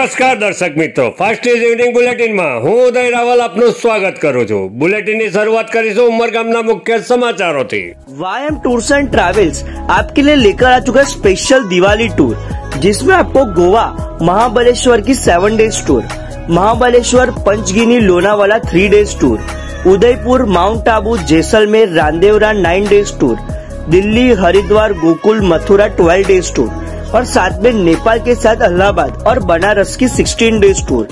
નમસ્કાર દર્શક મિત્રો, ફાસ્ટ ઇઝ ઇવનિંગ બુલેટિનમાં હું ઉદય રાવલ આપનું સ્વાગત કરું છું। બુલેટિનની શરૂઆत કરીશું ઉમરગામના મુખ્ય समाचारों थी। वायम टूर्स एंड ट्रैवल्स आपके लिए लेकर आ चुका स्पेशल दिवाली टूर, जिसमें आपको गोवा महाबलेश्वर की 7 days tour, Mahabaleshwar Panchgani Lonavala 3 days tour, Udaipur Mount Abu Jaisalmer Ramdevra 9 days tour, Delhi Haridwar Gokul Mathura 12 days tour और साथ में नेपाल के साथ इलाहाबाद और बनारस की 16 डेज टूर,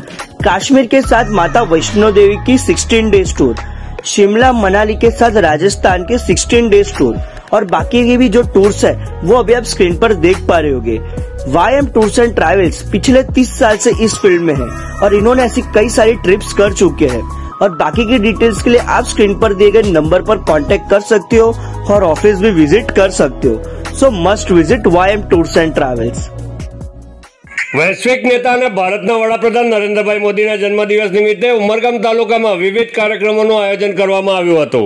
कश्मीर के साथ माता वैष्णो देवी की 16 डेज टूर, शिमला मनाली के साथ राजस्थान के 16 डेज टूर और बाकी के भी जो टूर्स है वो अभी आप स्क्रीन पर देख पा रहे होंगे। वायम टूर्स एंड ट्रैवल्स पिछले 30 साल से इस फील्ड में है और इन्होंने ऐसी कई सारी ट्रिप्स कर चुके हैं और बाकी की डिटेल्स के लिए आप स्क्रीन पर दिए गए नंबर पर कांटेक्ट कर सकते हो और ऑफिस भी विजिट कर सकते हो। So must visit Vayam tours and travels. વૈશ્વિક નેતા અને ભારતના વડાપ્રધાન નરેન્દ્રભાઈ મોદીના જન્મદિવસ નિમિત્તે ઉમરગામ તાલુકામાં વિવિધ કાર્યક્રમોનું આયોજન કરવામાં આવ્યું હતું।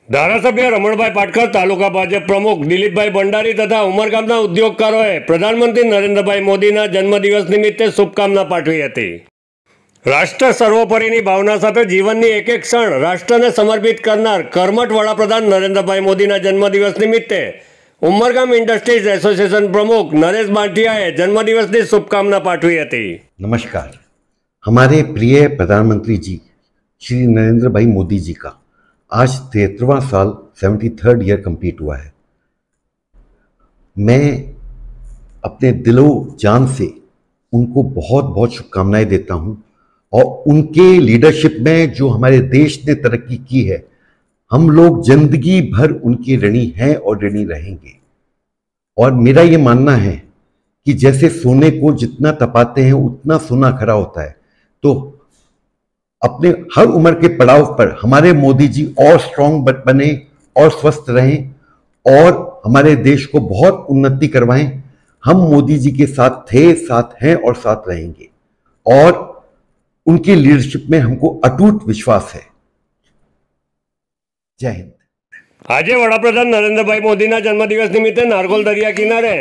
ધારાસભ્ય રમણભાઈ પાટકર, તાલુકા ભાજપ પ્રમુખ દિલીપભાઈ ભંડારી તથા ઉમરગામના ઉદ્યોગકારોએ પ્રધાનમંત્રી નરેન્દ્રભાઈ મોદીના જન્મદિવસ નિમિત્તે શુભકામના પાઠવી હતી। રાષ્ટ્ર સર્વોપરીની ભાવના સાથે જીવનની એક એક ક્ષણ રાષ્ટ્રને સમર્પિત કરનાર કર્મઠ વડાપ્રધાન નરેન્દ્રભાઈ મોદીના જન્મદિવસ નિમિત્તે उमरगाम इंडस्ट्रीज एसोसिएशन प्रमुख नरेश बांटियाए जन्मदिवस की शुभकामना पाठवी थी। नमस्कार। हमारे प्रिय प्रधानमंत्री जी श्री नरेंद्र भाई मोदी जी का आज 73वां साल 73rd ईयर कंप्लीट हुआ है। मैं अपने दिलो जान से उनको बहुत बहुत शुभकामनाएं देता हूं और उनके लीडरशिप में जो हमारे देश ने तरक्की की है, हम लोग जिंदगी भर उनके ऋणी हैं और ऋणी रहेंगे। और मेरा ये मानना है कि जैसे सोने को जितना तपाते हैं उतना सोना खरा होता है, तो अपने हर उम्र के पड़ाव पर हमारे मोदी जी और स्ट्रांग बने और स्वस्थ रहें और हमारे देश को बहुत उन्नति करवाएं। हम मोदी जी के साथ थे, साथ हैं और साथ रहेंगे और उनकी लीडरशिप में हमको अटूट विश्वास है। जय हिंद। आज वडाप्रधान नरेंद्रभाई मोदीना जन्मदिवस निमित्ते नारगोल दरिया किनारे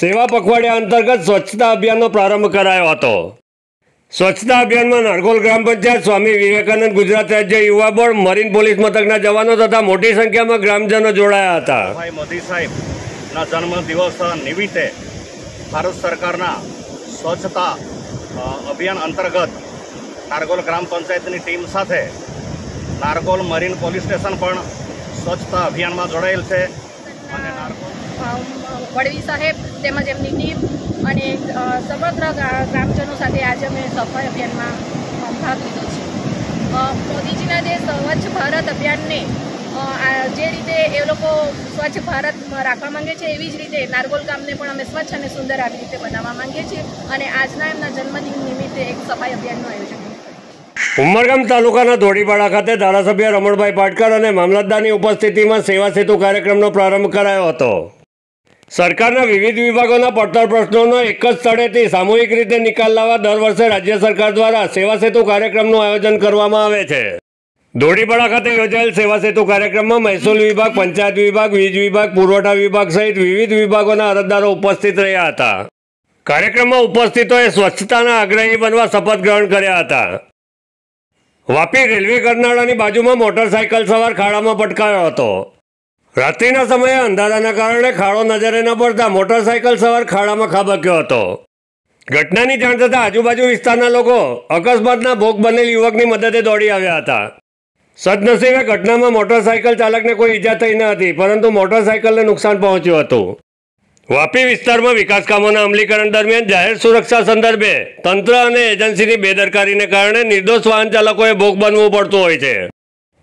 सेवा पखवाड़िया अंतर्गत स्वच्छता अभियान प्रारंभ करायो हतो। स्वच्छता अभियान में नारगोल ग्राम पंचायत, स्वामी विवेकानंद गुजरात राज्य युवा बोर्ड, मरीन पोलीस मथकना जवानों तथा मोटी संख्या में ग्रामजनों जोड़ाया था। भाई मोदी साहेब ना जन्मदिवस निमित्ते भारत सरकारना स्वच्छता अभियान अंतर्गत नारगोल ग्राम पंचायत की टीम साथे नारगोल मरीन पोलीस स्टेशन पर स्वच्छता अभियान में जोड़ाયેલ છે અને નારગોલ વડવી સાહેબ તેમજ એમની ટીમ અને સમગ્ર ગ્રામજનો સાથે આજે અમે સફાઈ અભિયાનમાં ભાગ લીધો છે। મોદીજીના જે સ્વચ્છ ભારત અભિયાનને જે રીતે એ લોકો સ્વચ્છ ભારત રાખવા માંગે છે એવી જ રીતે નારગોલ ગામને પણ અમે સ્વચ્છ અને સુંદર આવી રીતે બનાવવા માંગીએ છીએ અને આજના એમના જન્મદિન નિમિત્તે એક સફાઈ અભિયાનનું આયોજન કર્યું। ઉમરગામ તાલુકાના ધોળીપાડા ખાતે ધારાસભ્ય રમણભાઈ પાટકર અને મામલતદારની ઉપસ્થિતિમાં સેવા સેતુ કાર્યક્રમનો પ્રારંભ કરાયો હતો। સરકારના વિવિધ વિભાગોના પડતર પ્રશ્નોનો એક જ સ્થળેથી સામૂહિક રીતે નિકાલ લાવવા દર વર્ષે રાજ્ય સરકાર દ્વારા સેવા સેતુ કાર્યક્રમનું આયોજન કરવામાં આવે છે। ધોળીપાડા ખાતે યોજાયેલ સેવા સેતુ કાર્યક્રમમાં મહેસૂલ વિભાગ, પંચાયત વિભાગ, વીજ વિભાગ, પુરવઠા વિભાગ સહિત વિવિધ વિભાગોના અરજદારો ઉપસ્થિત રહ્યા હતા। કાર્યક્રમમાં ઉપસ્થિતોએ સ્વચ્છતાના આગ્રહી બનવા શપથ ગ્રહણ કર્યા હતા। વાપી રેલવે કરનાળાની બાજુમાં મોટરસાયકલ સવાર ખાડામાં પટકાયો હતો। રાત્રિના સમયે અંધારાના કારણે ખાડો નજરે ન પડતા મોટરસાયકલ સવાર ખાડામાં ખાબક્યો હતો। ઘટનાની જાણ થતાં આજુબાજુ વિસ્તારના લોકો અકસ્માતના ભોગ બનેલ યુવકની મદદે દોડી આવ્યા હતા। સદનસીબે ઘટનામાં મોટરસાયકલ ચાલકને કોઈ ઈજા થઈ ન હતી, પરંતુ મોટરસાયકલને નુકસાન પહોંચ્યું હતું। વાપી વિસ્તારમાં વિકાસ કામોના અમલીકરણ દરમિયાન જાહેર સુરક્ષા સંદર્ભે તંત્ર અને એજન્સીની બેદરકારીને કારણે નિર્દોષ વાહન ચાલકોએ ભોગ બનવું પડતું હોય છે।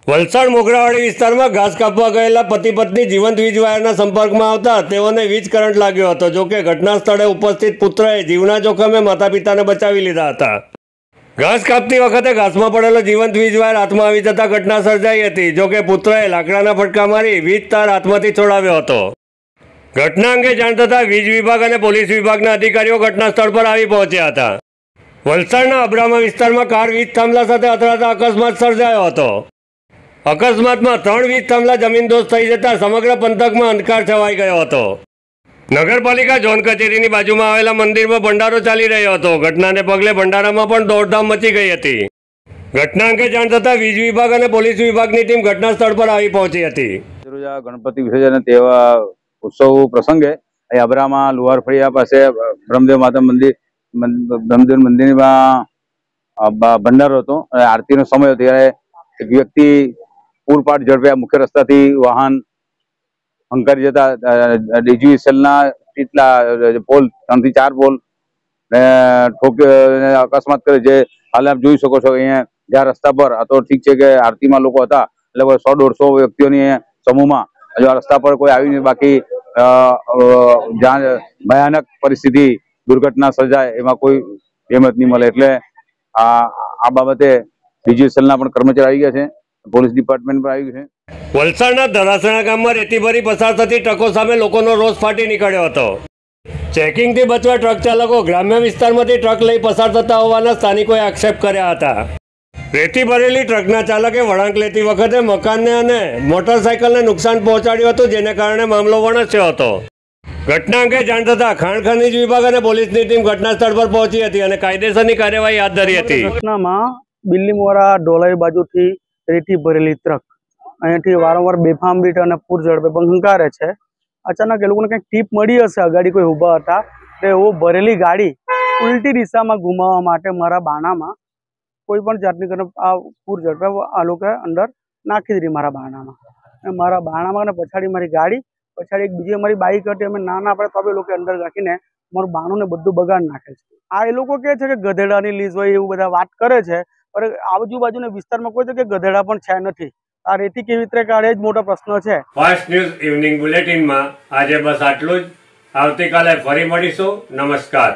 વલસાડ મોગરાવાડી વિસ્તારમાં ઘાસ કાપવા ગયેલા પતિ પત્ની જીવંત વીજ વાયરના સંપર્કમાં આવતા તેઓને વીજ કરંટ લાગ્યો હતો। જોકે ઘટના સ્થળે ઉપસ્થિત પુત્રએ જીવના જોખમે માતા પિતાને બચાવી લીધા હતા। ઘાસ કાપતી વખતે ઘાસમાં પડેલો જીવંત વીજ વાયર હાથમાં આવી જતા ઘટના સર્જાઈ હતી। જોકે પુત્રએ લાકડાના ફટકા મારી વીજ તાર હાથમાંથી છોડાવ્યો હતો। घटना अंगे जाण थता वीज विभाग और पोलीस विभागना अधिकारीओ घटना स्थल पर आवी पहोंच्या हता। वलसाडना अब्रामा विस्तारमां कार वीज थांभला साथे અથડાતા अकस्मात सर्जायो हतो। अकस्मातमां 3 वीज थांभला जमीनदोस्त थई जता समग्र पंथकमां अंधकार छवाई गयो हतो। નગરપાલિકા ઝોન કચેરીની બાજુમાં આવેલા મંદિરમાં ભંડારો ચાલી રહ્યો હતો. ઘટનાને પગલે ભંડારામાં પણ દોડધામ મચી ગઈ હતી. ઘટના અંગે જાણ થતાં વીજ વિભાગ અને પોલીસ વિભાગની ટીમ ઘટના સ્થળ પર આવી પહોંચી હતી. ગણપતિ વિસર્જન તેવા ઉત્સવ પ્રસંગે અબ્રામાં લુહાર ફળિયા પાસે બ્રહ્મદેવ માતા મંદિર મંદિરમાં ભંડારો હતો. આરતીનો સમય હતો ત્યારે એક વ્યક્તિ પૂરપાટ ઝડપે મુખ્ય રસ્તાથી વાહન હંકારી જતા ડીજીવીસીએલના કેટલા પોલ 3 થી 4 પોલ અકસ્માત કરે. જે હાલ આપ જોઈ શકો છો અહીંયા જ્યાં રસ્તા પર આ તો ઠીક છે કે આરતીમાં લોકો હતા એટલે 100-150 વ્યક્તિઓની સમૂહમાં જો રસ્તા પર કોઈ આવી નહીં, બાકી જ્યાં ભયાનક પરિસ્થિતિ દુર્ઘટના સર્જાય એમાં કોઈ હિંમત નહીં મળે. એટલે આ બાબતે ડીજીવીસીએલના પણ કર્મચારી આવી ગયા છે, પોલીસ ડિપાર્ટમેન્ટ પણ આવી ગયું છે. વલસાડના ધરાસણા ગામમાં રેતી ભરી પસાર થતી ટ્રકો સામે લોકોનો રોષ ફાટી નીકળ્યો હતો. ચેકિંગથી બચવા ટ્રક ચાલકો ગ્રામ્ય વિસ્તારમાંથી ટ્રક લઈ પસાર થતા હોવાના સ્થાનિકોએ આક્ષેપ કર્યા હતા. રેતી ભરેલી ટ્રકના ચાલકે વળાંક લેતી વખતે મકાનને અને મોટરસાયકલને નુકસાન પહોંચાડ્યું હતું, જેને કારણે મામલો વણસ્યો હતો. ઘટના અંગે જાણ થતાં ખાણ ખનીજ વિભાગ અને પોલીસની ટીમ ઘટના સ્થળ પર પહોંચી હતી અને કાયદેસરની કાર્યવાહી હાથ ધરી હતી. ઘટનામાં બિલ્લીમોરા ઢોલાઈ બાજુથી રેતી ભરેલી ટ્રક અહીંયાથી વારંવાર બેફામ રીત અને પૂર ઝડપે પણ હંકારે છે. અચાનક એ લોકોને કંઈક ટીપ મળી હશે, અગાડી કોઈ ઊભા હતા એટલે એવો ભરેલી ગાડી ઉલટી દિશામાં ઘુમાવવા માટે મારા બાણામાં કોઈ પણ જાતની આ પૂર ઝડપે આ લોકોએ અંદર નાખી દીધી મારા બાણામાં અને પછાડી મારી ગાડી, પછાડી એક બીજી અમારી બાઈક હતી. અમે નાના પડે તો એ લોકો અંદર રાખીને મારું બાણું ને બધું બગાડ નાખે છે. આ એ લોકો કહે છે કે ગધેડાની લીઝ હોય એવું બધા વાત કરે છે, પણ આજુબાજુના વિસ્તારમાં કોઈ તો કે ગધેડા પણ છે નથી. આ રેતી કેવી રીતે કાઢે જ મોટો પ્રશ્ન છે. ફાસ્ટ ન્યૂઝ ઇવનિંગ બુલેટિનમાં આજે બસ આટલું જ. આવતીકાલે ફરી મળીશું. નમસ્કાર.